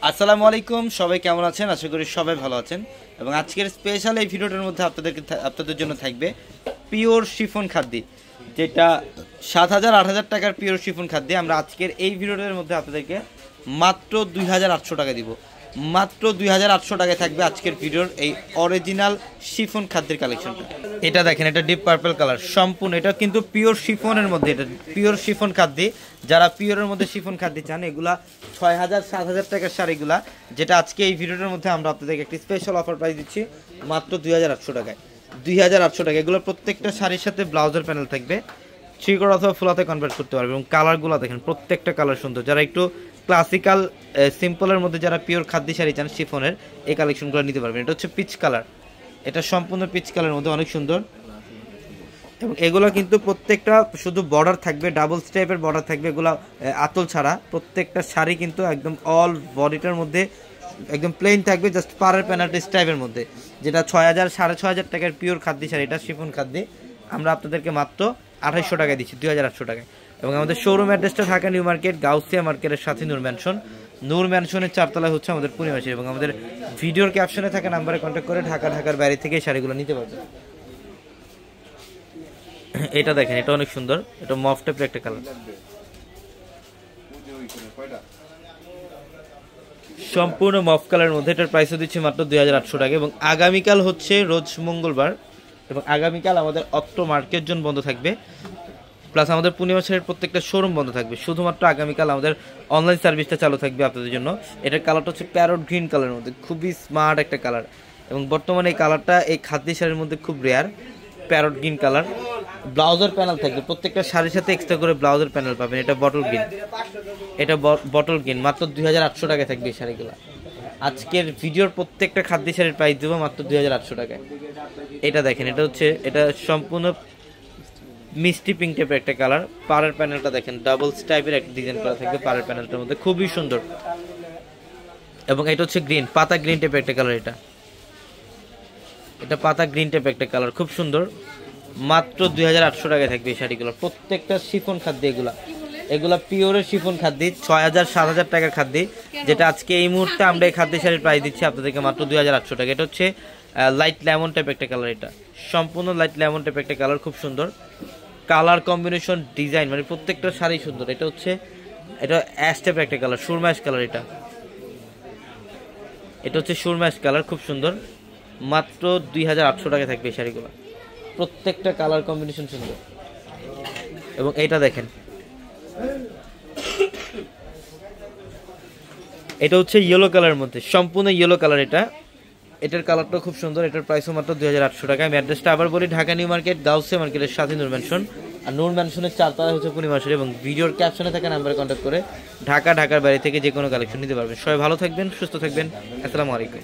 আসসালামু আলাইকুম, সবাই কেমন আছেন? আশা করি সবাই ভালো আছেন। এবং আজকের স্পেশাল এই ভিডিওটার মধ্যে আপনাদের জন্য থাকবে পিওর শিফন খাদ্য, যেটা 7,000-8,000 টাকার পিওর শিফন খাদ্য। আমরা আজকের এই ভিডিওটার মধ্যে আপনাদেরকে মাত্র 2,800 টাকা দিব। মাত্র 2,800 টাকায় থাকবে আজকের ভিডিওর এই অরিজিনাল শিফন খাদ্যের কালেকশনটা। এটা দেখেন, এটা ডিপ পার্পল কালার, সম্পূর্ণ এটা কিন্তু পিওর শিফনের মধ্যে, এটা পিওর শিফন খাদ্য। যারা পিওরের মধ্যে শিফন খাদ্য চান, এগুলা 6,000-7,000 টাকার শাড়িগুলা, যেটা আজকে এই ভিডিওটার মধ্যে আমরা আপনাদেরকে একটি স্পেশাল অফার প্রাইস দিচ্ছি মাত্র 2,800 টাকায়। 2,800 টাকা। এগুলো প্রত্যেকটা শাড়ির সাথে ব্লাউজের প্যানেল থাকবে, থ্রি-কোয়ার্টার অথবা ফুলাতে কনভার্ট করতে পারবে। এবং কালারগুলো দেখেন, প্রত্যেকটা কালার সুন্দর। যারা একটু ক্লাসিক্যাল সিম্পলের মধ্যে যারা পিওর খাদ্য শাড়ি চান শিফনের, এই কালেকশনগুলো নিতে পারবেন। এটা হচ্ছে পিচ কালার, এটা সম্পূর্ণ পিচ কালারের মধ্যে অনেক সুন্দর। এবং এগুলো কিন্তু প্রত্যেকটা শুধু বর্ডার থাকবে, ডাবল স্টেপের বর্ডার থাকবে, এগুলো আঁচল ছাড়া। প্রত্যেকটা শাড়ি কিন্তু একদম অল বডিটার মধ্যে একদম প্লেন থাকবে, জাস্ট পাড়ের প্যানেলটা স্টাইপের মধ্যে, যেটা 6,000-6,500 টাকার পিওর খাদ্য শাড়ি, এটা শিফন খাদ্য। আমরা আপনাদেরকে মাত্র 2,800 টাকায় দিচ্ছি, 2,800 টাকায়। এবং আমাদের শোরুম অ্যাড্রেসটা ঢাকা নিউ মার্কেট, গাউসিয়া মার্কেটের সাথে নূর ম্যানশন। নূর ম্যানশনের 4 তলায় হচ্ছে আমাদের পূর্ণিমাসী। এবং আমাদের ভিডিওর ক্যাপশনে থাকা নাম্বারে কন্ট্যাক্ট করে ঢাকার বাইরে থেকে এই শাড়িগুলো নিতে পারবেন। এটা দেখেন, এটা অনেক সুন্দর, এটা মফ টাইপের একটা কালার, সম্পূর্ণ মফ কালারের মধ্যে। এটার প্রাইসও দিচ্ছি মাত্র 2,800 টাকা। এবং আগামীকাল হচ্ছে রোজ মঙ্গলবার, এবং আগামীকাল আমাদের অত্র মার্কেট জোন বন্ধ থাকবে, প্লাস আমাদের পূর্ণিমাসের প্রত্যেকটা শোরুম বন্ধ থাকবে। শুধুমাত্র আগামীকাল আমাদের অনলাইন সার্ভিসটা চালু থাকবে আপনাদের জন্য। এটার কালারটা হচ্ছে প্যারট গ্রিন কালারের মধ্যে, খুবই স্মার্ট একটা কালার। এবং বর্তমানে এই কালারটা এই খাদ্য শাড়ির মধ্যে খুব রেয়ার, প্যারট গ্রিন কালার। ব্লাউজের প্যানেল থাকবে, প্রত্যেকটা শাড়ির সাথে এক্সট্রা করে ব্লাউজের প্যানেল পাবেন। এটা বটল গ্রিন, এটা বটল গ্রিন। মাত্র 2,800 টাকায় থাকবে এই শাড়িগুলো। আজকের ভিডিওর প্রত্যেকটা খাদ্য শাড়ির প্রাইস দেবো মাত্র 2,800 টাকায়। এটা দেখেন, এটা হচ্ছে এটা সম্পূর্ণ মিষ্টি পিঙ্ক টাইপের একটা কালার। পাড়ের প্যানেলটা দেখেন, ডাবল স্টাইপের একটা ডিজাইন করা থাকবে পাড়ের প্যানেলটার মধ্যে, খুবই সুন্দর। এবং এটা হচ্ছে গ্রিন, পাতা গ্রিন টাইপের একটা কালার। এটা পাতা গ্রিন টাইপের একটা কালার, খুব সুন্দর। মাত্র 2,800 টাকায় থাকবে এই শাড়িগুলো, প্রত্যেকটা শিফন খাদ্য। এগুলা পিওরের শিফন খাদ্য, 6,000-7,000 টাকার খাদ্য, যেটা আজকে এই মুহূর্তে আমরা এই খাদ্য শাড়ির প্রাইস দিচ্ছি আপনাদেরকে মাত্র 2,800 টাকা। এটা হচ্ছে লাইট লেমন টাইপ একটা কালার, এটা সম্পূর্ণ লাইট লেমন টাইপ একটা কালার, খুব সুন্দর কালার কম্বিনেশন, ডিজাইন, মানে প্রত্যেকটা শাড়ি সুন্দর। এটা হচ্ছে এটা অ্যাশ টাইপের একটা কালার, সুরমা অ্যাশ কালার। এটা হচ্ছে সুরমা অ্যাশ কালার, খুব সুন্দর। মাত্র 2,800 টাকা থাকবে এই শাড়িগুলো, প্রত্যেকটা কালার কম্বিনেশন সুন্দর। এবং এইটা দেখেন, এটা হচ্ছে ইয়েলো কালারের মধ্যে, সম্পূর্ণ ইয়েলো কালার। এটার কালারটা খুব সুন্দর। এটার প্রাইসও মাত্র 2,800 টাকা। আমি অ্যাড্রেসটা আবার বলি, ঢাকা নিউ মার্কেট, গাউসিয়া মার্কেটের সাথে নূর ম্যানশন। আর নূর ম্যানশনের 4 তলায় হচ্ছে পূর্ণিমাসী। এবং ভিডিওর ক্যাপশনে থাকা নাম্বারে কন্ট্যাক্ট করে ঢাকার বাইরে থেকে যে কোনো কালেকশন নিতে পারবেন। সবাই ভালো থাকবেন, সুস্থ থাকবেন। আসসালামু আলাইকুম।